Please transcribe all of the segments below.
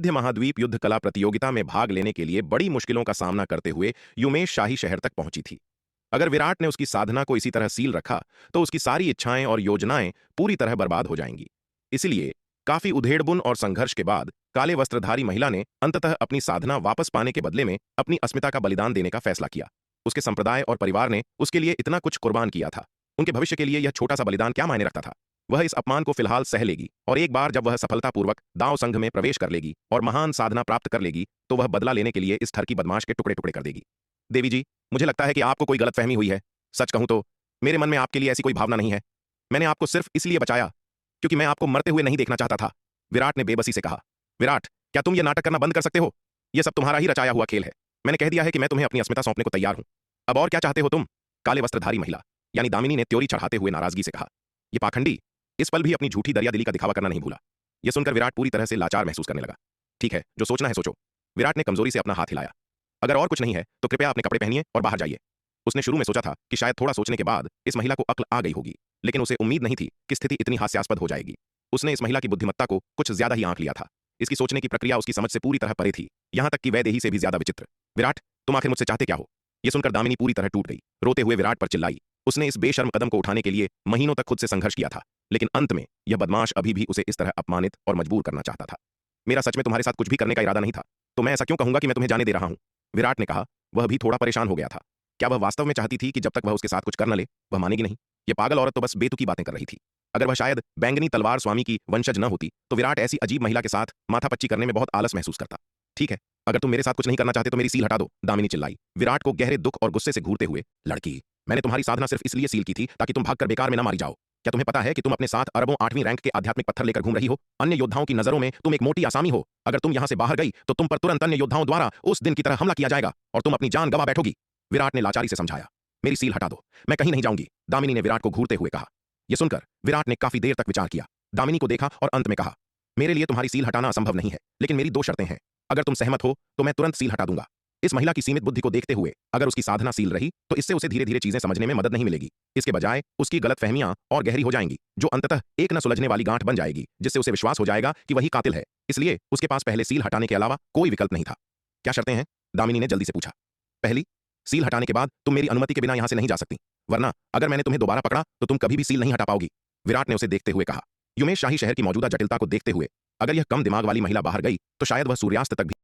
मध्य महाद्वीप युद्ध कला प्रतियोगिता में भाग लेने के लिए बड़ी मुश्किलों का सामना करते हुए युमेश शाही शहर तक पहुंची थी। अगर विराट ने उसकी साधना को इसी तरह सील रखा तो उसकी सारी इच्छाएं और योजनाएं पूरी तरह बर्बाद हो जाएंगी। इसलिए काफी उधेड़बुन और संघर्ष के बाद काले वस्त्रधारी महिला ने अंततः अपनी साधना वापस पाने के बदले में अपनी अस्मिता का बलिदान देने का फैसला किया। उसके संप्रदाय और परिवार ने उसके लिए इतना कुछ कुर्बान किया था। उनके भविष्य के लिए यह छोटा सा बलिदान क्या मायने रखता था। वह इस अपमान को फिलहाल सह लेगी और एक बार जब वह सफलतापूर्वक दाव संघ में प्रवेश कर लेगी और महान साधना प्राप्त कर लेगी तो वह बदला लेने के लिए इस ठरकी बदमाश के टुकड़े टुकड़े कर देगी। देवी जी, मुझे लगता है कि आपको कोई गलतफहमी हुई है। सच कहूं तो मेरे मन में आपके लिए ऐसी कोई भावना नहीं है। मैंने आपको सिर्फ इसलिए बचाया क्योंकि मैं आपको मरते हुए नहीं देखना चाहता था। विराट ने बेबसी से कहा। विराट, क्या तुम यह नाटक करना बंद कर सकते हो? यह सब तुम्हारा ही रचाया हुआ खेल है। मैंने कह दिया है कि मैं तुम्हें अपनी अस्मिता सौंपने को तैयार हूं। अब और क्या चाहते हो तुम? काले वस्त्रधारी महिला यानी दामिनी ने त्योरी चढ़ाते हुए नाराजगी से कहा। यह पाखंडी इस पल भी अपनी झूठी दरियादिली का दिखावा करना नहीं भूला। यह सुनकर विराट पूरी तरह से लाचार महसूस करने लगा। ठीक है, जो सोचना है सोचो। विराट ने कमजोरी से अपना हाथ हिलाया। अगर और कुछ नहीं है तो कृपया अपने कपड़े पहनिए और बाहर जाइए। उसने शुरू में सोचा था कि शायद थोड़ा सोचने के बाद इस महिला को अक्ल आ गई होगी, लेकिन उसे उम्मीद नहीं थी कि स्थिति इतनी हास्यास्पद हो जाएगी। उसने इस महिला की बुद्धिमत्ता को कुछ ज्यादा ही आंक लिया था। इसकी सोचने की प्रक्रिया उसकी समझ से पूरी तरह परे थी, यहां तक कि वैदेही से भी ज्यादा विचित्र। विराट, तुम आखिर मुझसे चाहते क्या हो? यह सुनकर दामिनी पूरी तरह टूट गई। रोते हुए विराट पर चिल्लाई। उसने इस बेशर्म कदम को उठाने के लिए महीनों तक खुद से संघर्ष किया था, लेकिन अंत में यह बदमाश अभी भी उसे इस तरह अपमानित और मजबूर करना चाहता था। मेरा सच में तुम्हारे साथ कुछ भी करने का इरादा नहीं था, तो मैं ऐसा क्यों कहूंगा कि मैं तुम्हें जाने दे रहा हूं? विराट ने कहा। वह भी थोड़ा परेशान हो गया था। क्या वह वास्तव में चाहती थी कि जब तक वह उसके साथ कुछ कर न ले वह मानेगी नहीं? यह पागल औरत तो बस बेतुकी बातें कर रही थी। अगर वह शायद बैंगनी तलवार स्वामी की वंशज न होती तो विराट ऐसी अजीब महिला के साथ माथापच्ची करने में बहुत आलस महसूस करता। ठीक है, अगर तुम मेरे साथ कुछ नहीं करना चाहते तो मेरी सील हटा दो, दामिनी चिल्लाई, विराट को गहरे दुख और गुस्से से घूरते हुए। लड़की, मैंने तुम्हारी साधना सिर्फ इसलिए सील की थी ताकि तुम भागकर बेकार में न मारी जाओ। क्या तुम्हें पता है कि तुम अपने साथ अरबों 8वीं रैंक के आध्यात्मिक पत्थर लेकर घूम रही हो? अन्य योद्धाओं की नजरों में तुम एक मोटी आसामी हो। अगर तुम यहां से बाहर गई तो तुम पर तुरंत अन्य योद्धाओं द्वारा उस दिन की तरह हमला किया जाएगा और तुम अपनी जान गंवा बैठोगी। विराट ने लाचारी से समझाया। मेरी सील हटा दो, मैं कहीं नहीं जाऊंगी, दामिनी ने विराट को घूरते हुए कहा। यह सुनकर विराट ने काफी देर तक विचार किया, दामिनी को देखा और अंत में कहा। मेरे लिए तुम्हारी सील हटाना असंभव नहीं है, लेकिन मेरी दो शर्तें हैं। अगर तुम सहमत हो तो मैं तुरंत सील हटा दूंगा। इस महिला की सीमित बुद्धि को देखते हुए अगर उसकी साधना सील रही तो इससे उसे धीरे धीरे चीजें समझने में मदद नहीं मिलेगी। इसके बजाय उसकी गलतफहमियां और गहरी हो जाएंगी, जो अंततः एक न सुलझने वाली गांठ बन जाएगी, जिससे उसे विश्वास हो जाएगा कि वही कातिल है। इसलिए उसके पास पहले सील हटाने के अलावा कोई विकल्प नहीं था। क्या शर्तें हैं? दामिनी ने जल्दी से पूछा। पहली, सील हटाने के बाद तुम मेरी अनुमति के बिना यहां से नहीं जा सकती, वरना अगर मैंने तुम्हें दोबारा पकड़ा तो तुम कभी भी सील नहीं हटा पाओगी। विराट ने उसे देखते हुए कहा। युमेश शाही शहर की मौजूदा जटिलता को देखते हुए अगर यह कम दिमाग वाली महिला बाहर गई तो शायद वह सूर्यास्त तक भी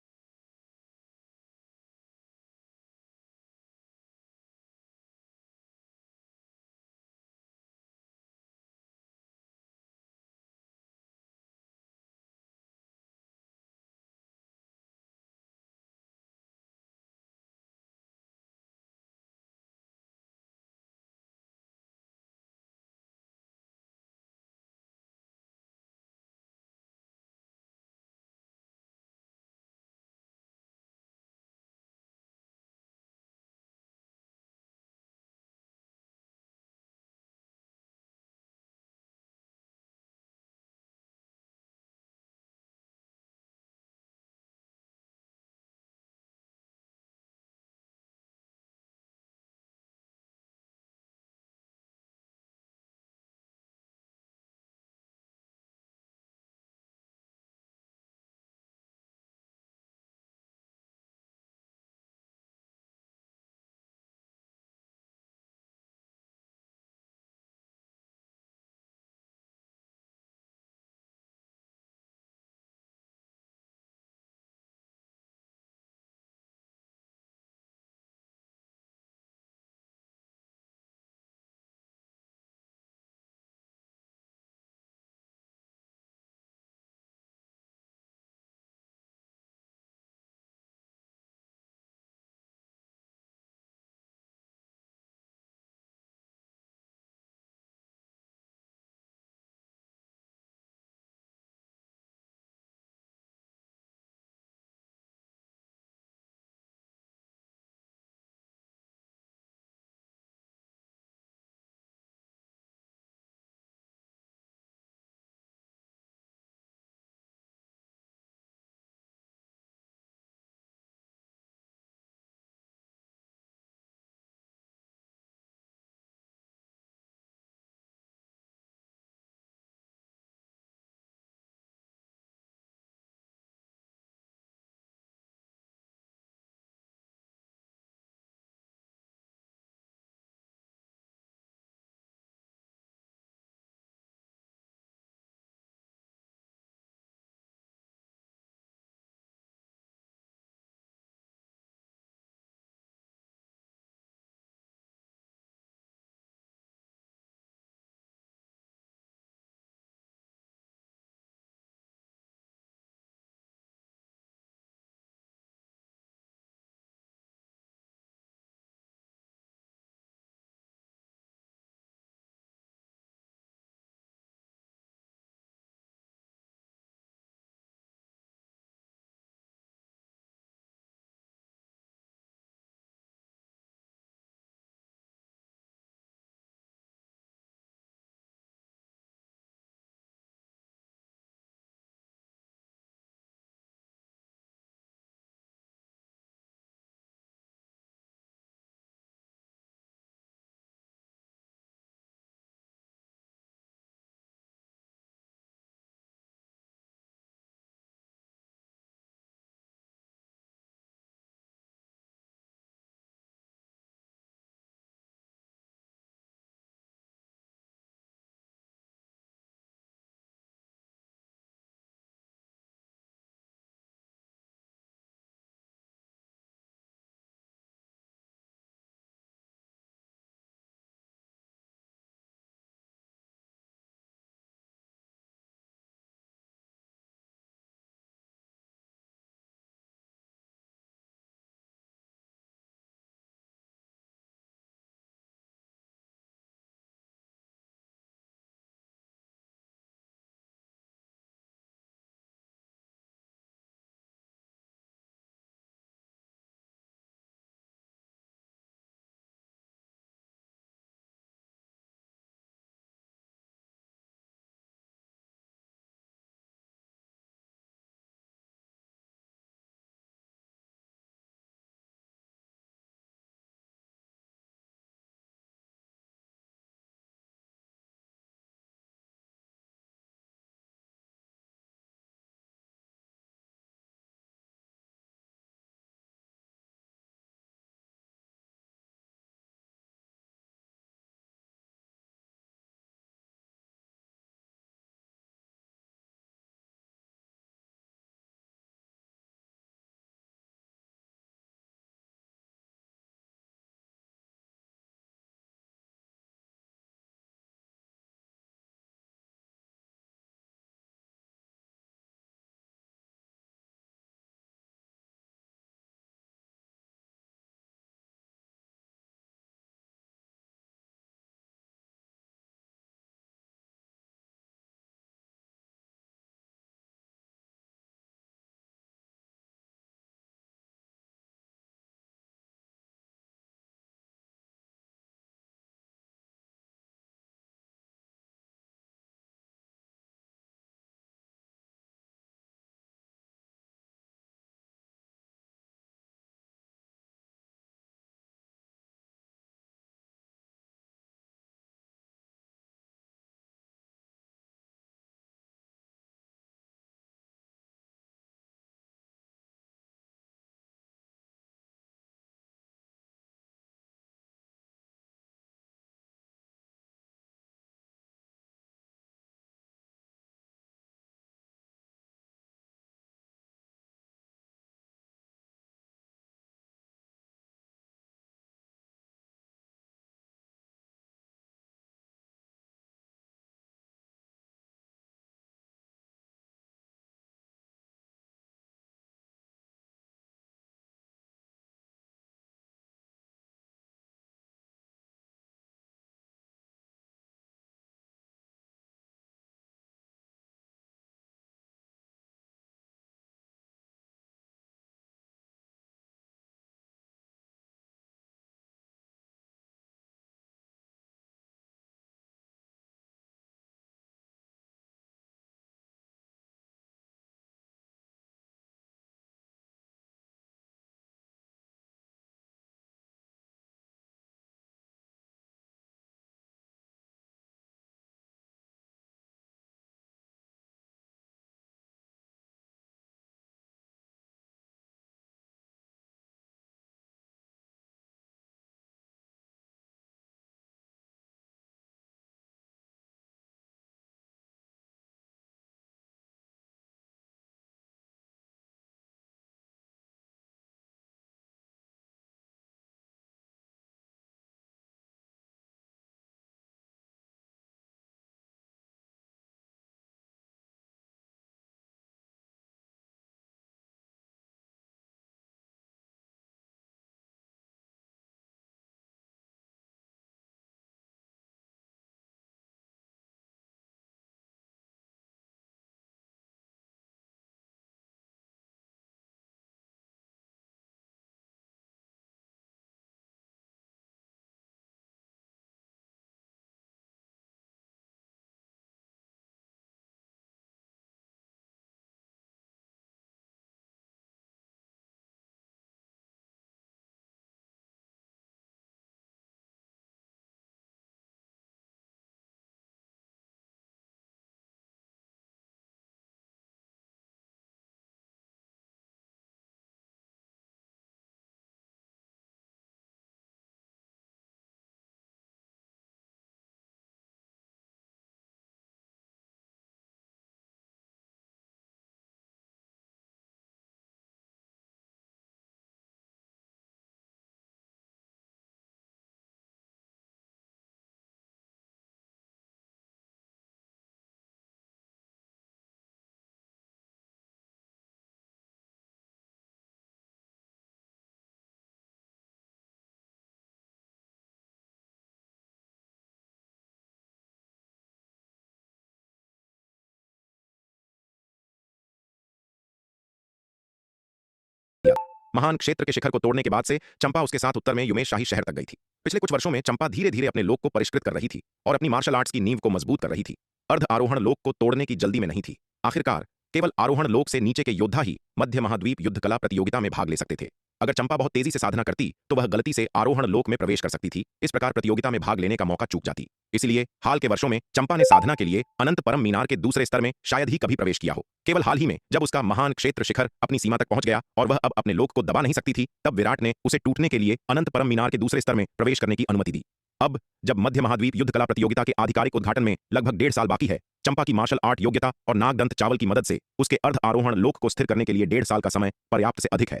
महान क्षेत्र के शिखर को तोड़ने के बाद से चंपा उसके साथ उत्तर में युमेश शाही शहर तक गई थी। पिछले कुछ वर्षों में चंपा धीरे धीरे अपने लोक को परिष्कृत कर रही थी और अपनी मार्शल आर्ट्स की नींव को मजबूत कर रही थी। अर्ध आरोहण लोक को तोड़ने की जल्दी में नहीं थी। आखिरकार केवल आरोहण लोक से नीचे के योद्धा ही मध्य महाद्वीप युद्ध कला प्रतियोगिता में भाग ले सकते थे। अगर चंपा बहुत तेजी से साधना करती तो वह गलती से आरोहण लोक में प्रवेश कर सकती थी। इस प्रकार प्रतियोगिता में भाग लेने का मौका चूक जाती। इसलिए हाल के वर्षों में चंपा ने साधना के लिए अनंत परम मीनार के दूसरे स्तर में शायद ही कभी प्रवेश किया हो। केवल हाल ही में जब उसका महान क्षेत्र शिखर अपनी सीमा तक पहुंच गया और वह अब अपने लोक को दबा नहीं सकती थी, तब विराट ने उसे टूटने के लिए अनंत परम मीनार के दूसरे स्तर में प्रवेश करने की अनुमति दी। अब जब मध्य महाद्वीप युद्ध कला प्रतियोगिता के आधिकारिक उद्घाटन में लगभग 1.5 साल बाकी है, चंपा की मार्शल आर्ट योग्यता और नागदंत चावल की मदद से उसके अर्ध आरोहण लोक को स्थिर करने के लिए 1.5 साल का समय पर्याप्त से अधिक है।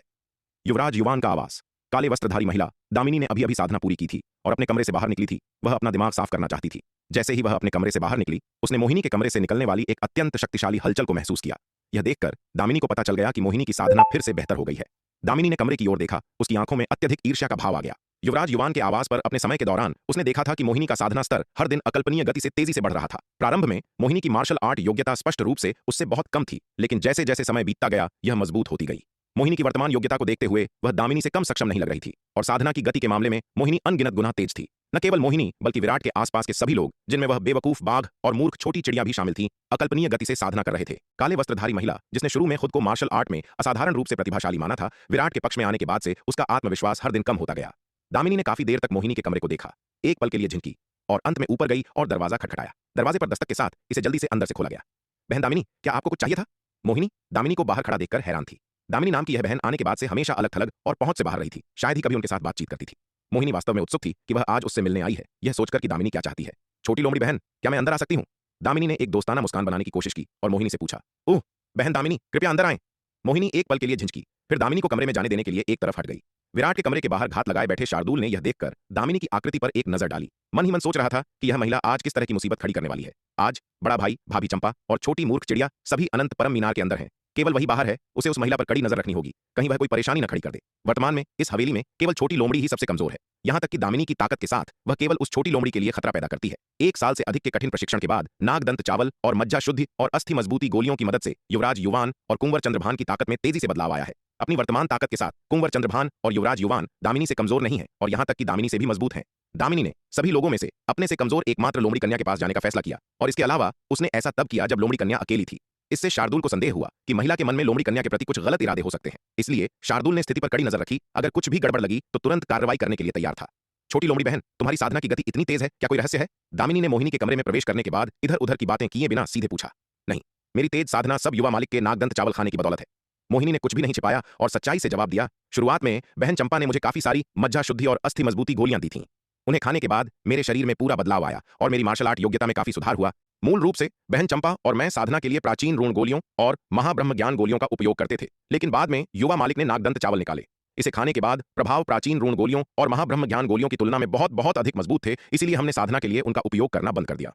युवराज युवान का आवास। काले वस्त्रधारी महिला दामिनी ने अभी अभी साधना पूरी की थी और अपने कमरे से बाहर निकली थी। वह अपना दिमाग साफ करना चाहती थी। जैसे ही वह अपने कमरे से बाहर निकली, उसने मोहिनी के कमरे से निकलने वाली एक अत्यंत शक्तिशाली हलचल को महसूस किया। यह देखकर दामिनी को पता चल गया कि मोहिनी की साधना फिर से बेहतर हो गई है। दामिनी ने कमरे की ओर देखा। उसकी आंखों में अत्यधिक ईर्ष्या का भाव आ गया। युवराज युवान के आवास पर अपने समय के दौरान उसने देखा था कि मोहिनी का साधना स्तर हर दिन अकल्पनीय गति से तेजी से बढ़ रहा था। प्रारंभ में मोहिनी की मार्शल आर्ट योग्यता स्पष्ट रूप से उससे बहुत कम थी, लेकिन जैसे जैसे समय बीतता गया यह मजबूत होती गई। मोहिनी की वर्तमान योग्यता को देखते हुए वह दामिनी से कम सक्षम नहीं लग रही थी और साधना की गति के मामले में मोहिनी अनगिनत गुना तेज थी। न केवल मोहिनी बल्कि विराट के आसपास के सभी लोग, जिनमें वह बेवकूफ बाघ और मूर्ख छोटी चिड़िया भी शामिल थीं, अकल्पनीय गति से साधना कर रहे थे। काले वस्त्रधारी महिला, जिसने शुरू में खुद को मार्शल आर्ट में असाधारण रूप से प्रतिभाशाली माना था, विराट के पक्ष में आने के बाद से उसका आत्मविश्वास हर दिन कम होता गया। दामिनी ने काफी देर तक मोहिनी के कमरे को देखा, एक पल के लिए झिनकी और अंत में ऊपर गई और दरवाजा खटखटाया। दरवाजे पर दस्तक के साथ इसे जल्दी से अंदर से खोला गया। बहन दामिनी, क्या आपको कुछ चाहिए था? मोहिनी दामिनी को बाहर खड़ा देखकर हैरान थी। दामिनी नाम की यह बहन आने के बाद से हमेशा अलग थलग और पहुंच से बाहर रही थी। शायद ही कभी उनके साथ बातचीत करती थी। मोहिनी वास्तव में उत्सुक थी कि वह आज उससे मिलने आई है, यह सोचकर कि दामिनी क्या चाहती है। छोटी लोमड़ी बहन, क्या मैं अंदर आ सकती हूँ? दामिनी ने एक दोस्ताना मुस्कान बनाने की कोशिश की और मोहिनी से पूछा। ओह बहन दामिनी, कृपया अंदर आएं। मोहिनी एक पल के लिए झिझकी, फिर दामिनी को कमरे में जाने देने के लिए एक तरफ हट गई। विराट के कमरे के बाहर घात लगाए बैठे शार्दुल ने यह देखकर दामिनी की आकृति पर एक नजर डाली। मन ही मन सोच रहा था कि यह महिला आज किस तरह की मुसीबत खड़ी करने वाली है। आज बड़ा भाई, भाभी चंपा और छोटी मूर्ख चिड़िया सभी अनंत परम मीनार के अंदर हैं। केवल वही बाहर है। उसे उस महिला पर कड़ी नजर रखनी होगी, कहीं वह कोई परेशानी न खड़ी कर दे। वर्तमान में इस हवेली में केवल छोटी लोमड़ी ही सबसे कमजोर है। यहाँ तक कि दामिनी की ताकत के साथ वह केवल उस छोटी लोमड़ी के लिए खतरा पैदा करती है। 1 साल से अधिक के कठिन प्रशिक्षण के बाद नागदंत चावल और मज्जा शुद्धि और अस्थि मजबूती गोलियों की मदद से युवराज युवान और कुंवर चंद्रभान की ताकत में तेजी से बदलाव आया है। अपनी वर्तमान ताकत के साथ कुंवर चंद्रभान और युवराज युवान दामिनी से कमजोर नहीं है और यहाँ तक कि दामिनी से भी मजबूत हैं। दामिनी ने सभी लोगों में से अपने से कमजोर एकमात्र लोमड़ी कन्या के पास जाने का फैसला किया और इसके अलावा उसने ऐसा तब किया जब लोमड़ी कन्या अकेली थी। इससे शार्दुल को संदेह हुआ कि महिला के मन में लोमड़ी कन्या के प्रति कुछ गलत इरादे हो सकते हैं। इसलिए शार्दुल ने स्थिति पर कड़ी नजर रखी। अगर कुछ भी गड़बड़ लगी तो तुरंत कार्रवाई करने के लिए तैयार था। छोटी लोमड़ी बहन, तुम्हारी साधना की गति इतनी तेज है, क्या कोई रहस्य है? दामिनी ने मोहिनी के कमरे में प्रवेश करने के बाद इधर उधर की बातें किए बिना सीधे पूछा। नहीं, मेरी तेज साधना सब युवा मालिक के नागदंत चावल खाने की बदौलत है। मोहिनी ने कुछ भी नहीं छिपाया और सच्चाई से जवाब दिया। शुरुआत में बहन चंपा ने मुझे काफी सारी मज्जा शुद्धि और अस्थि मजबूती गोलियां दी थीं। उन्हें खाने के बाद मेरे शरीर में पूरा बदलाव आया और मेरी मार्शल आर्ट योग्यता में काफी सुधार हुआ। मूल रूप से बहन चंपा और मैं साधना के लिए प्राचीन ऋण गोलियों और महाब्रह्म ज्ञान गोलियों का उपयोग करते थे, लेकिन बाद में युवा मालिक ने नागदंत चावल निकाले। इसे खाने के बाद प्रभाव प्राचीन ऋण गोलियों और महाब्रह्म ज्ञान गोलियों की तुलना में बहुत बहुत अधिक मजबूत थे, इसीलिए हमने साधना के लिए उनका उपयोग करना बंद कर दिया।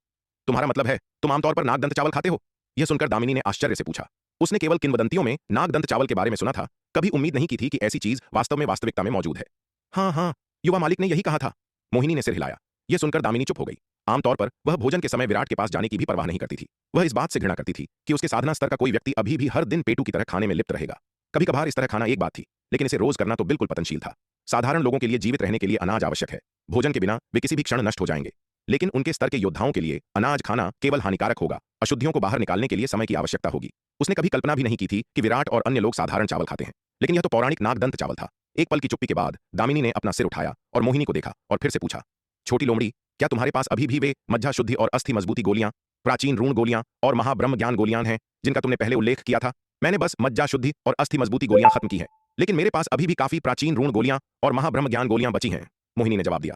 तुम्हारा मतलब है तुम आमतौर पर नागदंत चावल खाते हो? यह सुनकर दामिनी ने आश्चर्य से पूछा। उसने केवल किंवदंतियों में नागदंत चावल के बारे में सुना था, कभी उम्मीद नहीं की थी कि ऐसी चीज वास्तव में वास्तविकता में मौजूद है। हाँ, युवा मालिक ने यही कहा था। मोहिनी ने सिर हिलाया। यह सुनकर दामिनी चुप हो गई। आमतौर पर वह भोजन के समय विराट के पास जाने की भी परवाह नहीं करती थी। वह इस बात से घृणा करती थी कि उसके साधना स्तर का कोई व्यक्ति अभी भी हर दिन पेटू की तरह खाने में लिप्त रहेगा। कभी कभार इस तरह खाना एक बात थी, लेकिन इसे रोज करना तो बिल्कुल पतनशील था। साधारण लोगों के लिए जीवित रहने के लिए अनाज आवश्यक है। भोजन के बिना वे किसी भी क्षण नष्ट हो जाएंगे, लेकिन उनके स्तर के योद्धाओं के लिए अनाज खाना केवल हानिकारक होगा। अशुद्धियों को बाहर निकालने के लिए समय की आवश्यकता होगी। उसने कभी कल्पना भी नहीं की थी कि विराट और अन्य लोग साधारण चावल खाते हैं, लेकिन यह तो पौराणिक नागदंत चावल था। एक पल की चुप्पी के बाद दामिनी ने अपना सिर उठाया और मोहिनी को देखा और फिर से पूछा। छोटी लोमड़ी, क्या तुम्हारे पास अभी भी वे मज्जा शुद्धि और अस्थि मजबूती गोलियां, प्राचीन ऋण गोलियां और महाब्रह्म ज्ञान गोलियां हैं जिनका तुमने पहले उल्लेख किया था? मैंने बस मज्जा शुद्धि और अस्थि मजबूती गोलियां खत्म की हैं, लेकिन मेरे पास अभी भी काफी प्राचीन ऋण गोलियां और महाब्रह्म ज्ञान गोलियां बची हैं, मोहिनी ने जवाब दिया।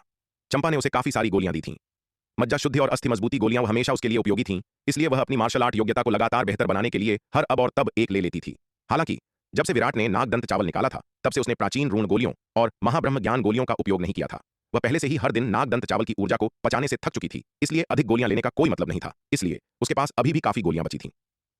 चंपा ने उसे काफी सारी गोलियां दी थीं। मज्जा शुद्धि और अस्थि मजबूती गोलियां हमेशा उसके लिए उपयोगी थीं, इसलिए वह अपनी मार्शल आर्ट योग्यता को लगातार बेहतर बनाने के लिए हर अब और तब एक ले लेती थी। हालांकि जब से विराट ने नागदंत चावल निकाला था, तब से उसने प्राचीन ऋण गोलियों और महाब्रह्म ज्ञान गोलियों का उपयोग नहीं किया था। वह पहले से ही हर दिन नागदंत चावल की ऊर्जा को पचाने से थक चुकी थी, इसलिए अधिक गोलियां लेने का कोई मतलब नहीं था। इसलिए उसके पास अभी भी काफी गोलियां बची थीं।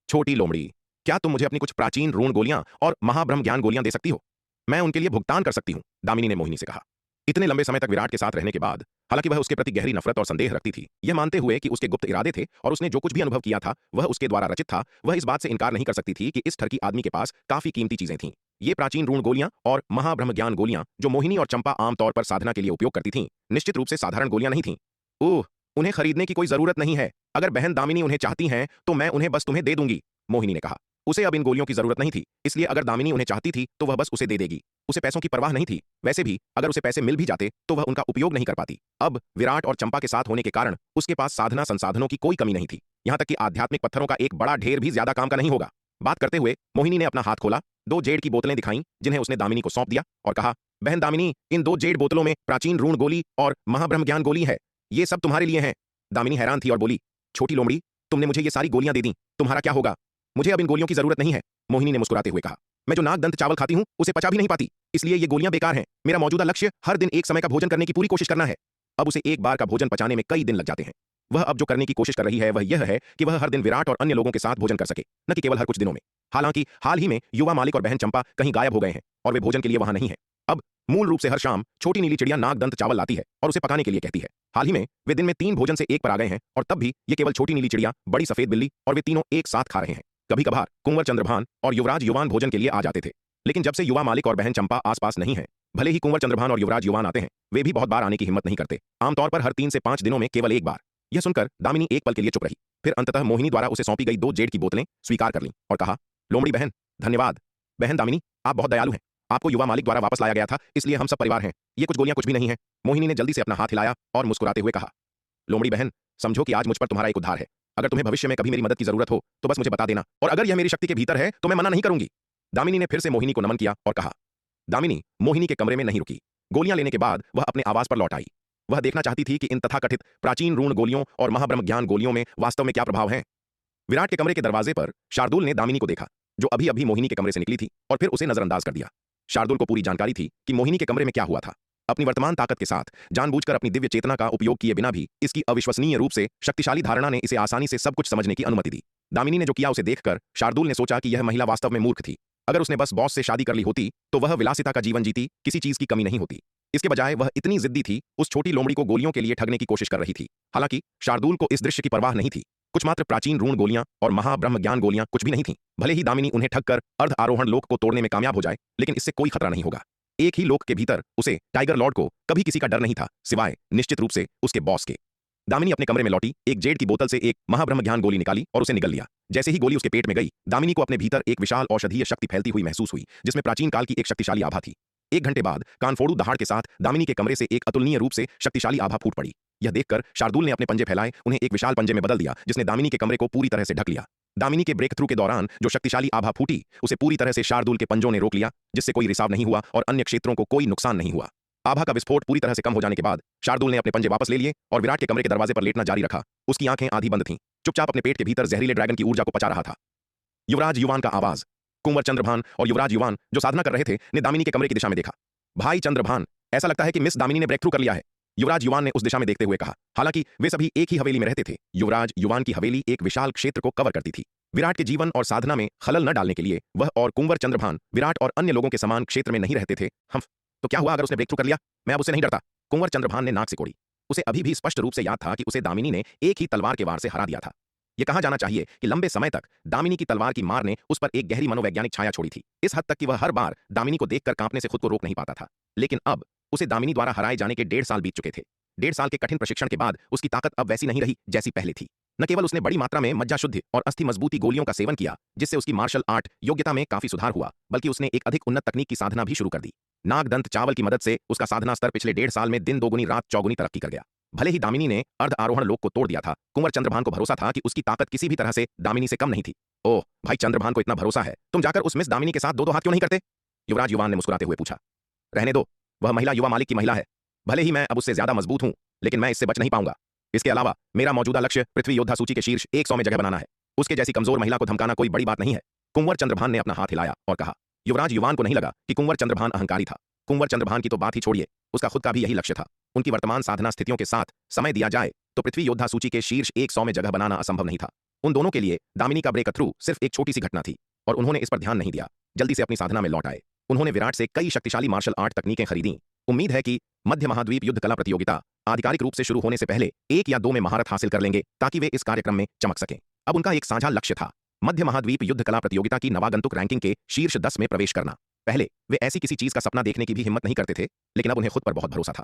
छोटी लोमड़ी, क्या तुम मुझे अपनी कुछ प्राचीन ऋण गोलियां और महाब्रह्म ज्ञान गोलियां दे सकती हो? मैं उनके लिए भुगतान कर सकती हूं, दामिनी ने मोहिनी से कहा। इतने लंबे समय तक विराट के साथ रहने के बाद, हालांकि वह उसके प्रति गहरी नफरत और संदेह रखती थी, यह मानते हुए कि उसके गुप्त इरादे थे और उसने जो कुछ भी अनुभव किया था वह उसके द्वारा रचित था, वह इस बात से इनकार नहीं कर सकती थी कि इस ठरकी आदमी के पास काफी कीमती चीजें थीं। ये प्राचीन रून गोलियां और महाब्रह्म ज्ञान गोलियां जो मोहिनी और चंपा आमतौर पर साधना के लिए उपयोग करती थीं, निश्चित रूप से साधारण गोलियां नहीं थीं। ओह, उन्हें खरीदने की कोई जरूरत नहीं है। अगर बहन दामिनी उन्हें चाहती हैं तो मैं उन्हें बस तुम्हें दे दूंगी, मोहिनी ने कहा। उसे अब इन गोलियों की जरूरत नहीं थी, इसलिए अगर दामिनी उन्हें चाहती थी तो वह बस उसे दे देगी। उसे पैसों की परवाह नहीं थी। वैसे भी अगर उसे पैसे मिल भी जाते तो वह उनका उपयोग नहीं कर पाती। अब विराट और चंपा के साथ होने के कारण उसके पास साधना संसाधनों की कोई कमी नहीं थी। यहां तक कि आध्यात्मिक पत्थरों का एक बड़ा ढेर भी ज्यादा काम का नहीं होगा। बात करते हुए मोहिनी ने अपना हाथ खोला, 2 जेड की बोतलें दिखाईं, जिन्हें उसने दामिनी को सौंप दिया और कहा, बहन दामिनी, इन 2 जेड बोतलों में प्राचीन रून गोली और महाब्रह्म ज्ञान गोली है। ये सब तुम्हारे लिए हैं। दामिनी हैरान थी और बोली, छोटी लोमड़ी, तुमने मुझे ये सारी गोलियां दे दी, तुम्हारा क्या होगा? मुझे अब इन गोलियों की जरूरत नहीं है, मोहिनी ने मुस्कुराते हुए कहा। मैं जो नागदंत चावल खाती हूं उसे पचा भी नहीं पाती, इसलिए ये गोलियां बेकार हैं। मेरा मौजूदा लक्ष्य हर दिन एक समय का भोजन करने की पूरी कोशिश करना है। अब उसे एक बार का भोजन पचाने में कई दिन लग जाते हैं। वह अब जो करने की कोशिश कर रही है वह यह है कि वह हर दिन विराट और अन्य लोगों के साथ भोजन कर सके, न कि केवल हर कुछ दिनों में। हालांकि हाल ही में युवा मालिक और बहन चंपा कहीं गायब हो गए हैं और वे भोजन के लिए वहां नहीं है। अब मूल रूप से हर शाम छोटी नीली चिड़िया नागदंत चावल लाती है और उसे पकाने के लिए कहती है। हाल ही में वे दिन में 3 भोजन से 1 पर आ गए हैं और तब भी ये केवल छोटी नीली चिड़िया, बड़ी सफेद बिल्ली और वे तीनों एक साथ खा रहे हैं। कभी कभार कुंवर चंद्रभान और युवराज युवान भोजन के लिए आ जाते थे, लेकिन जब से युवा मालिक और बहन चंपा आसपास नहीं है, भले ही कुंवर चंद्रभान और युवराज युवान आते हैं, वे भी बहुत बार आने की हिम्मत नहीं करते। आमतौर पर हर 3 से 5 दिनों में केवल 1 बार। यह सुनकर दामिनी एक पल के लिए चुप रही, फिर अंततः मोहिनी द्वारा उसे सौंपी गई 2 जेड की बोतलें स्वीकार कर लीं और कहा, लोमड़ी बहन, धन्यवाद। बहन दामिनी, आप बहुत दयालु हैं। आपको युवा मालिक द्वारा वापस लाया गया था, इसलिए हम सब परिवार हैं। ये कुछ गोलियां कुछ भी नहीं है, मोहिनी ने जल्दी से अपना हाथ हिलाया और मुस्कुराते हुए कहा। लोमड़ी बहन, समझो कि आज मुझ पर तुम्हारा एक उद्धार है। अगर तुम्हें भविष्य में कभी मेरी मदद की जरूरत हो तो बस मुझे बता देना, और अगर यह मेरी शक्ति के भीतर है तो मैं मना नहीं करूंगी। दामिनी ने फिर से मोहिनी को नमन किया और कहा। दामिनी मोहिनी के कमरे में नहीं रुकी। गोलियां लेने के बाद वह अपने आवास पर लौट आई। वह देखना चाहती थी कि इन तथाकथित प्राचीन रून गोलियों और महाब्रह्म ज्ञान गोलियों में वास्तव में क्या प्रभाव है। विराट के कमरे के दरवाजे पर शार्दुल ने दामिनी को देखा, जो अभी अभी मोहिनी के कमरे से निकली थी, और फिर उसे नजरअंदाज कर दिया। शार्दुल को पूरी जानकारी थी कि मोहिनी के कमरे में क्या हुआ था। अपनी वर्तमान ताकत के साथ जानबूझकर अपनी दिव्य चेतना का उपयोग किए बिना भी इसकी अविश्वसनीय रूप से शक्तिशाली धारणा ने इसे आसानी से सब कुछ समझने की अनुमति दी। दामिनी ने जो किया उसे देखकर शार्दुल ने सोचा कि यह महिला वास्तव में मूर्ख थी। अगर उसने बस बॉस से शादी कर ली होती तो वह विलासिता का जीवन जीती, किसी चीज की कमी नहीं होती। इसके बजाय वह इतनी जिद्दी थी, उस छोटी लोमड़ी को गोलियों के लिए ठगने की कोशिश कर रही थी। हालांकि शार्दुल को इस दृश्य की परवाह नहीं थी। कुछ मात्र प्राचीन रून गोलियां और महाब्रह्म ज्ञान गोलियां कुछ भी नहीं थीं। भले ही दामिनी उन्हें ठगकर अर्ध आरोहण लोक को तोड़ने में कामयाब हो जाए, लेकिन इससे कोई खतरा नहीं होगा। एक ही लोक के भीतर उसे, टाइगर लॉर्ड को, कभी किसी का डर नहीं था, सिवाय निश्चित रूप से उसके बॉस के। दामिनी अपने कमरे में लौटी, एक जेड की बोतल से एक महाब्रह्म ज्ञान गोली निकाली और उसे निगल लिया। जैसे ही गोली उसके पेट में गई, दामिनी को अपने भीतर एक विशाल औषधीय शक्ति फैलती हुई महसूस हुई, जिसमें प्राचीन काल की एक शक्तिशाली आभा थी। 1 घंटे बाद कानफोड़ू दहाड़ के साथ दामिनी के कमरे से एक अतुलनीय रूप से शक्तिशाली आभा फूट पड़ी। यह देखकर शार्दुल ने अपने पंजे फैलाए, उन्हें एक विशाल पंजे में बदल दिया, जिसने दामिनी के कमरे को पूरी तरह से ढक लिया। दामिनी के ब्रेक थ्रू के दौरान जो शक्तिशाली आभा फूटी, उसे पूरी तरह से शार्दुल के पंजों ने रोक लिया, जिससे कोई रिसाव नहीं हुआ और अन्य क्षेत्रों को कोई नुकसान नहीं हुआ। आभा का विस्फोट पूरी तरह से कम हो जाने के बाद शार्दुल ने अपने पंजे वापस ले लिए और विराट के कमरे के दरवाजे पर लेटना जारी रखा। उसकी आंखें आधी बंद थीं, चुपचाप अपने पेट के भीतर जहरीले ड्रैगन की ऊर्जा को पचा रहा था। युवराज युवान का आवाज। कुंवर चंद्रभान और युवराज युवान, जो साधना कर रहे थे, ने दामिनी के कमरे की दिशा में देखा। भाई चंद्रभान, ऐसा लगता है कि मिस दामिनी ने ब्रेक थ्रू कर लिया है, युवराज युवान ने उस दिशा में देखते हुए कहा। हालांकि वे सभी एक ही हवेली में रहते थे। युवराज युवान की हवेली एक विशाल क्षेत्र को कवर करती थी। विराट के जीवन और साधना में खलल न डालने के लिए वह और कुंवर चंद्रभान विराट और अन्य लोगों के समान क्षेत्र में नहीं रहते थे। हम तो क्या हुआ अगर उसने ब्रेक थ्रू कर लिया? मैं अब उससे नहीं डरता। कुंवर चंद्रभान ने नाक से कोड़ी। उसे अभी भी स्पष्ट रूप से याद था कि उसे दामिनी ने एक ही तलवार के वार से हरा दिया था। यह कहा जाना चाहिए कि लंबे समय तक दामिनी की तलवार की मार ने उस पर एक गहरी मनोवैज्ञानिक छाया छोड़ी थी, इस हद तक कि वह हर बार दामिनी को देखकर कांपने से खुद को रोक नहीं पाता था। लेकिन अब उसे दामिनी द्वारा हराए जाने के 1.5 साल बीत चुके थे। 1.5 साल के कठिन प्रशिक्षण के बाद उसकी ताकत अब वैसी नहीं रही जैसी पहले थी। न केवल उसने बड़ी मात्रा में मज्जा शुद्धि और अस्थि मजबूती गोलियों का सेवन किया, जिससे उसकी मार्शल आर्ट योग्यता में काफी सुधार हुआ, बल्कि उसने एक अधिक उन्नत तकनीक की साधना भी शुरू कर दी। नागदंत चावल की मदद से उसका साधना स्तर पिछले 1.5 साल में दिन दोगुनी रात चौगुनी तरक्की कर गया। भले ही दामिनी ने अर्ध आरोहण लोक को तोड़ दिया था, कुंवर चंद्रभान को भरोसा था कि उसकी ताकत किसी भी तरह से दामिनी से कम नहीं थी। ओह भाई चंद्रभान को इतना भरोसा है, तुम जाकर उस मिस दामिनी के साथ 2-2 हाथ क्यों नहीं करते? युवराज युवान ने मुस्कुराते हुए पूछा। रहने दो, वह महिला युवा मालिक की महिला है। भले ही मैं अब उससे ज्यादा मजबूत हूं, लेकिन मैं इससे बच नहीं पाऊंगा। इसके अलावा मेरा मौजूदा लक्ष्य पृथ्वी योद्धा सूची के शीर्ष 100 में जगह बनाना है। उसके जैसी कमजोर महिला को धमकाना कोई बड़ी बात नहीं है। कुंवर चंद्रभान ने अपना हाथ हिलाया और कहा। युवराज युवान को नहीं लगा कि कुंवर चंद्रभान अहंकारी था। कुंवर चंद्रभान की तो बात ही छोड़िए, उसका खुद का भी यही लक्ष्य था। उनकी वर्तमान साधना स्थितियों के साथ समय दिया जाए तो पृथ्वी योद्धा सूची के शीर्ष 100 में जगह बनाना असंभव नहीं था। उन दोनों के लिए दामिनी का ब्रेक थ्रू सिर्फ एक छोटी सी घटना थी और उन्होंने इस पर ध्यान नहीं दिया। जल्दी से अपनी साधना में लौट आए। उन्होंने विराट से कई शक्तिशाली मार्शल आर्ट तकनीकें खरीदी। उम्मीद है कि मध्य महाद्वीप युद्ध कला प्रतियोगिता आधिकारिक रूप से शुरू होने से पहले 1 या 2 में महारत हासिल कर लेंगे, ताकि वे इस कार्यक्रम में चमक सकें। अब उनका एक साझा लक्ष्य था, मध्य महाद्वीप युद्ध कला प्रतियोगिता की नवागंतुक रैंकिंग के शीर्ष 10 में प्रवेश करना। पहले वे ऐसी किसी चीज का सपना देखने की भी हिम्मत नहीं करते थे, लेकिन अब उन्हें खुद पर बहुत भरोसा था।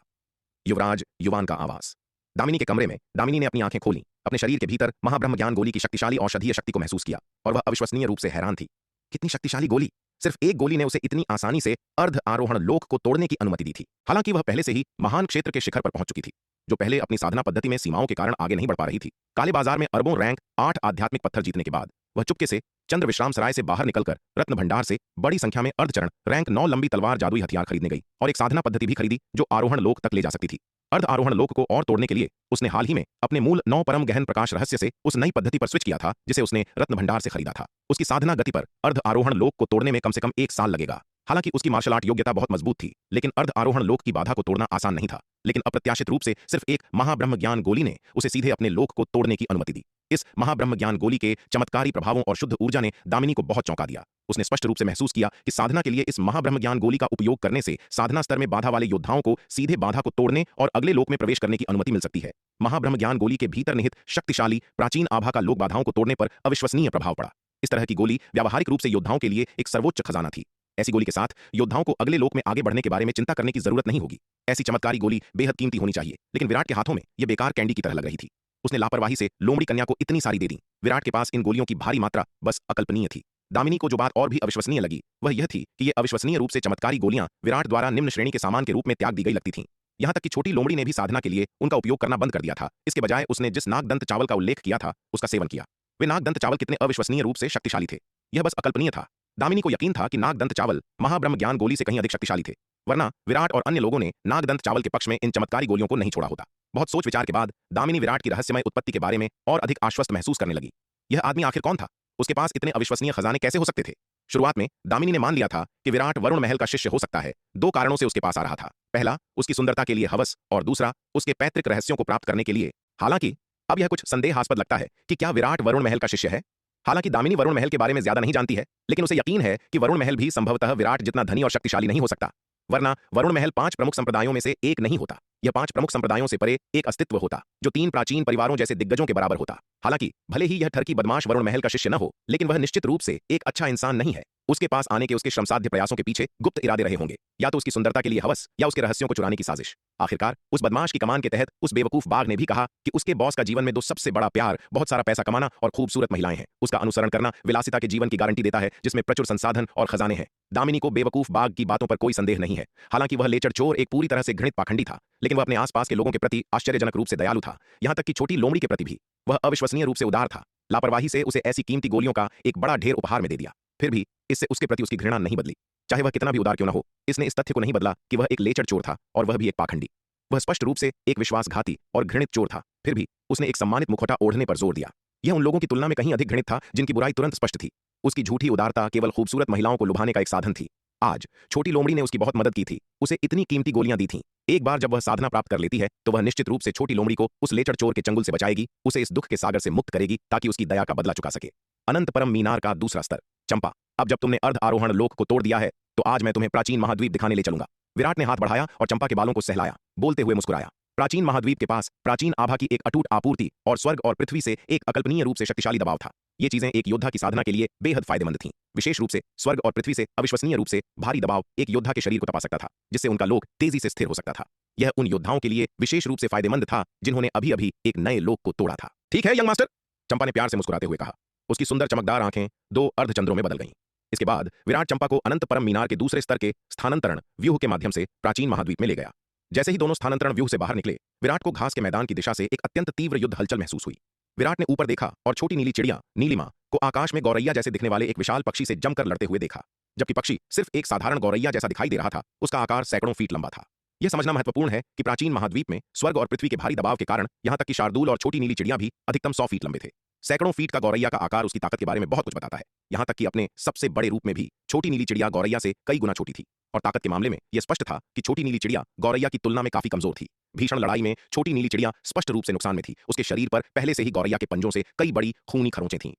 युवराज युवान का आवास। दामिनी के कमरे में दामिनी ने अपनी आंखें खोली, अपने शरीर के भीतर महाब्रह्म ज्ञान गोली की शक्तिशाली औषधीय शक्ति को महसूस किया और वह अविश्वसनीय रूप से हैरान थी। कितनी शक्तिशाली गोली! सिर्फ एक गोली ने उसे इतनी आसानी से अर्ध आरोहण लोक को तोड़ने की अनुमति दी थी। हालांकि वह पहले से ही महान क्षेत्र के शिखर पर पहुंच चुकी थी, जो पहले अपनी साधना पद्धति में सीमाओं के कारण आगे नहीं बढ़ पा रही थी। काले बाजार में अरबों रैंक 8 आध्यात्मिक पत्थर जीतने के बाद वह चुपके से चंद्र विश्राम सराय से बाहर निकलकर रत्न भंडार से बड़ी संख्या में अर्धचरण रैंक 9 लंबी तलवार जादुई हथियार खरीदने गई और एक साधना पद्धति भी खरीदी जो आरोहण लोक तक ले जा सकती थी। अर्ध आरोहण लोक को और तोड़ने के लिए उसने हाल ही में अपने मूल 9 परम गहन प्रकाश रहस्य से उस नई पद्धति पर स्विच किया था जिसे उसने रत्न भंडार से खरीदा था। उसकी साधना गति पर अर्ध आरोहण लोक को तोड़ने में कम से कम 1 साल लगेगा। हालांकि उसकी मार्शल आर्ट योग्यता बहुत मजबूत थी, लेकिन अर्ध आरोहण लोक की बाधा को तोड़ना आसान नहीं था। लेकिन अप्रत्याशित रूप से सिर्फ एक महाब्रह्म ज्ञान गोली ने उसे सीधे अपने लोक को तोड़ने की अनुमति दी। इस महाब्रह्म ज्ञान गोली के चमत्कारी प्रभावों और शुद्ध ऊर्जा ने दामिनी को बहुत चौंका दिया। उसने स्पष्ट रूप से महसूस किया कि साधना के लिए इस महाब्रह्म ज्ञान गोली का उपयोग करने से साधना स्तर में बाधा वाले योद्धाओं को सीधे बाधा को तोड़ने और अगले लोक में प्रवेश करने की अनुमति मिल सकती है। महाब्रह्म ज्ञान गोली के भीतर निहित शक्तिशाली प्राचीन आभा का लोक बाधाओं को तोड़ने पर अविश्वसनीय प्रभाव पड़ा। इस तरह की गोली व्यावहारिक रूप से योद्धाओं के लिए एक सर्वोच्च खजाना थी। ऐसी गोली के साथ योद्धाओं को अगले लोक में आगे बढ़ने के बारे में चिंता करने की जरूरत नहीं होगी। ऐसी चमत्कारी गोली बेहद कीमती होनी चाहिए, लेकिन विराट के हाथों में यह बेकार कैंडी की तरह लग रही थी। उसने लापरवाही से लोमड़ी कन्या को इतनी सारी दे दी। विराट के पास इन गोलियों की भारी मात्रा बस अकल्पनीय थी। दामिनी को जो बात और भी अविश्वसनीय लगी वह यह थी कि ये अविश्वसनीय रूप से चमत्कारी गोलियां विराट द्वारा निम्न श्रेणी के सामान के रूप में त्याग दी गई लगती थीं। यहां तक कि छोटी लोमड़ी ने भी साधना के लिए उनका उपयोग करना बंद कर दिया था। इसके बजाय उसने जिस नागदंत चावल का उल्लेख किया था उसका सेवन किया। वे नागदंत चावल कितने अविश्वसनीय रूप से शक्तिशाली थे, यह बस अकल्पनीय था। दामिनी को यकीन था कि नागदंत चावल महाब्रह्म ज्ञान गोली से कहीं अधिक शक्तिशाली थे, वरना विराट और अन्य लोगों ने नागदंत चावल के पक्ष में इन चमत्कारी गोलियों को नहीं छोड़ा होता। बहुत सोच विचार के बाद दामिनी विराट की रहस्यमय उत्पत्ति के बारे में और अधिक आश्वस्त महसूस करने लगी। यह आदमी आखिर कौन था? उसके पास इतने अविश्वसनीय खजाने कैसे हो सकते थे? शुरुआत में दामिनी ने मान लिया था कि विराट वरुण महल का शिष्य हो सकता है। 2 कारणों से उसके पास आ रहा था। पहला, उसकी सुंदरता के लिए हवस, और दूसरा, उसके पैतृक रहस्यों को प्राप्त करने के लिए। हालांकि अब यह कुछ संदेहास्पद लगता है कि क्या विराट वरुण महल का शिष्य है। हालांकि दामिनी वरुण महल के बारे में ज्यादा नहीं जानती है, लेकिन उसे यकीन है कि वरुण महल भी संभवतः विराट जितना धनी और शक्तिशाली नहीं हो सकता, वरना वरुण महल 5 प्रमुख संप्रदायों में से एक नहीं होता। यह 5 प्रमुख संप्रदायों से परे एक अस्तित्व होता जो 3 प्राचीन परिवारों जैसे दिग्गजों के बराबर होता। हालांकि भले ही यह ठरकी बदमाश वरुण महल का शिष्य न हो, लेकिन वह निश्चित रूप से एक अच्छा इंसान नहीं है। उसके पास आने के उसके श्रमसाध्य प्रयासों के पीछे गुप्त इरादे रहे होंगे, या तो उसकी सुंदरता के लिए हवस या उसके रहस्यों को चुराने की साजिश। आखिरकार उस बदमाश की कमान के तहत उस बेवकूफ बाघ ने भी कहा कि उसके बॉस का जीवन में 2 सबसे बड़ा प्यार बहुत सारा पैसा कमाना और खूबसूरत महिलाएं हैं। उसका अनुसरण करना विलासिता के जीवन की गारंटी देता है जिसमें प्रचुर संसाधन और खजाने हैं। दामिनी को बेवकूफ बाघ की बातों पर कोई संदेह नहीं है। हालांकि वह लेचर चोर एक पूरी तरह से घृणित पाखंडी था, लेकिन वह अपने आसपास के लोगों के प्रति आश्चर्यजनक रूप से दयालु था। यहां तक कि छोटी लोमड़ी के प्रति भी वह अविश्वसनीय रूप से उदार था। लापरवाही से उसे ऐसी कीमती गोलियों का एक बड़ा ढेर उपहार में दे दिया, फिर भी इससे उसके प्रति उसकी घृणा नहीं बदली। चाहे वह कितना भी उदार क्यों न हो, इसने इस तथ्य को नहीं बदला कि वह एक लेचर चोर था और वह भी एक पाखंडी। वह स्पष्ट रूप से एक विश्वासघाती और घृणित चोर था, फिर भी उसने एक सम्मानित मुखौटा ओढ़ने पर जोर दिया। यह उन लोगों की तुलना में कहीं अधिक घृणित था जिनकी बुराई तुरंत स्पष्ट थी। उसकी झूठी उदारता केवल खूबसूरत महिलाओं को लुभाने का एक साधन थी। आज छोटी लोमड़ी ने उसकी बहुत मदद की थी, उसे इतनी कीमती गोलियां दी थीं। एक बार जब वह साधना प्राप्त कर लेती है तो वह निश्चित रूप से छोटी लोमड़ी को उस लेचर चोर के चंगुल से बचाएगी, उसे इस दुख के सागर से मुक्त करेगी ताकि उसकी दया का बदला चुका सके। अनंत परम मीनार का दूसरा स्तर। चंपा, अब जब तुमने अर्ध आरोहण लोक को तोड़ दिया है तो आज मैं तुम्हें प्राचीन महाद्वीप दिखाने ले चलूंगा। विराट ने हाथ बढ़ाया और चंपा के बालों को सहलाया, बोलते हुए मुस्कुराया। प्राचीन महाद्वीप के पास प्राचीन आभा की एक अटूट आपूर्ति और स्वर्ग और पृथ्वी से एक अकल्पनीय रूप से शक्तिशाली दबाव था। ये चीजें एक योद्धा की साधना के लिए बेहद फायदेमंद थीं। विशेष रूप से स्वर्ग और पृथ्वी से अविश्वसनीय रूप से भारी दबाव एक योद्धा के शरीर को तपा सकता था, जिससे उनका लोक तेजी से स्थिर हो सकता था। यह उन योद्धाओं के लिए विशेष रूप से फायदेमंद था जिन्होंने अभी अभी एक नए लोक को तोड़ा था। ठीक है यंग मास्टर, चंपा ने प्यार से मुस्कुराते हुए कहा। उसकी सुंदर चमकदार आंखें 2 अर्धचंद्रों में बदल गईं। इसके बाद विराट चंपा को अनंत परम मीनार के दूसरे स्तर के स्थानांतरण व्यूह के माध्यम से प्राचीन महाद्वीप में ले गया। जैसे ही दोनों स्थानांतरण व्यूह से बाहर निकले, विराट को घास के मैदान की दिशा से एक अत्यंत तीव्र युद्ध हलचल महसूस हुई। विराट ने ऊपर देखा और छोटी नीली चिड़िया नीलिमा को आकाश में गौरैया जैसे दिखने वाले एक विशाल पक्षी से जमकर लड़ते हुए देखा। जबकि पक्षी सिर्फ एक साधारण गौरैया जैसा दिखाई दे रहा था, उसका आकार सैकड़ों फीट लंबा था। यह समझना महत्वपूर्ण है कि प्राचीन महाद्वीप में स्वर्ग और पृथ्वी के भारी दबाव के कारण यहां तक कि शार्दूल और छोटी नीली चिड़िया भी अधिकतम 100 फीट लंबे थे। सैकड़ों फीट का गौरैया का आकार उसकी ताकत के बारे में बहुत कुछ बताता है। यहां तक कि अपने सबसे बड़े रूप में भी छोटी नीली चिड़िया गौरैया से कई गुना छोटी थी, और ताकत के मामले में यह स्पष्ट था कि छोटी नीली चिड़िया गौरैया की तुलना में काफी कमजोर थी। भीषण लड़ाई में छोटी नीली चिड़िया स्पष्ट रूप से नुकसान में थी। उसके शरीर पर पहले से ही गौरैया के पंजों से कई बड़ी खूनी खरोंचें थीं।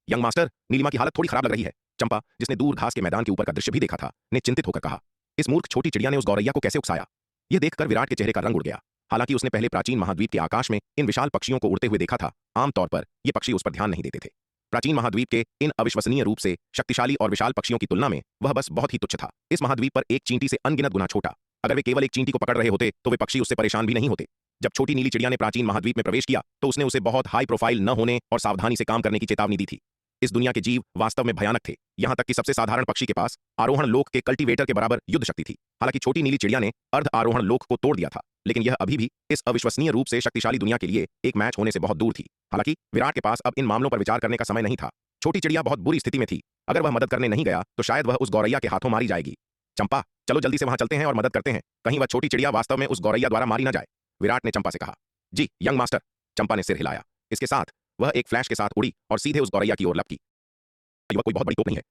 यंग मास्टर, नीलिमा की हालत थोड़ी खराब लग रही है। चंपा, जिसने दूर घास के मैदान के ऊपर का दृश्य भी देखा था, ने चिंतित होकर कहा। इस मूर्ख छोटी चिड़िया ने उस गौरैया को कैसे उकसाया? यह देखकर विराट के चेहरे का रंग उड़ गया। हालांकि उसने पहले प्राचीन महाद्वीप के आकाश में इन विशाल पक्षियों को उड़ते हुए देखा था, आमतौर पर ये पक्षी उस पर ध्यान नहीं देते थे। प्राचीन महाद्वीप के इन अविश्वसनीय रूप से शक्तिशाली और विशाल पक्षियों की तुलना में वह बस बहुत ही तुच्छ था। इस महाद्वीप पर एक चींटी से अनगिनत गुना छोटा। अगर वे केवल एक चींटी को पकड़ रहे होते तो वे पक्षी उससे परेशान भी नहीं होते। जब छोटी नीली चिड़िया ने प्राचीन महाद्वीप में प्रवेश किया तो उसने उसे बहुत हाई प्रोफाइल न होने और सावधानी से काम करने की चेतावनी दी थी। इस दुनिया के जीव वास्तव में भयानक थे, यहां तक कि सबसे साधारण पक्षी के पास आरोहण लोक के कल्टीवेटर के बराबर युद्ध शक्ति थी। हालांकि छोटी नीली चिड़िया ने अर्ध आरोहण लोक को तोड़ दिया था, लेकिन यह अभी भी इस अविश्वसनीय रूप से शक्तिशाली दुनिया के लिए एक मैच होने से बहुत दूर थी। हालांकि विराट के पास अब इन मामलों पर विचार करने का समय नहीं था। छोटी चिड़िया बहुत बुरी स्थिति में थी। अगर वह मदद करने नहीं गया तो शायद वह उस गौरैया के हाथों मारी जाएगी। चंपा, चलो जल्दी से वहां चलते हैं और मदद करते हैं, कहीं वह छोटी चिड़िया वास्तव में उस गौरैया द्वारा मारी ना जाए। विराट ने चंपा से कहा। जी यंग मास्टर, चंपा ने सिर हिलाया। इसके साथ वह एक फ्लैश के साथ उड़ी और सीधे उस गौरैया की ओर लपकी। यह कोई बहुत बड़ी तोप नहीं है,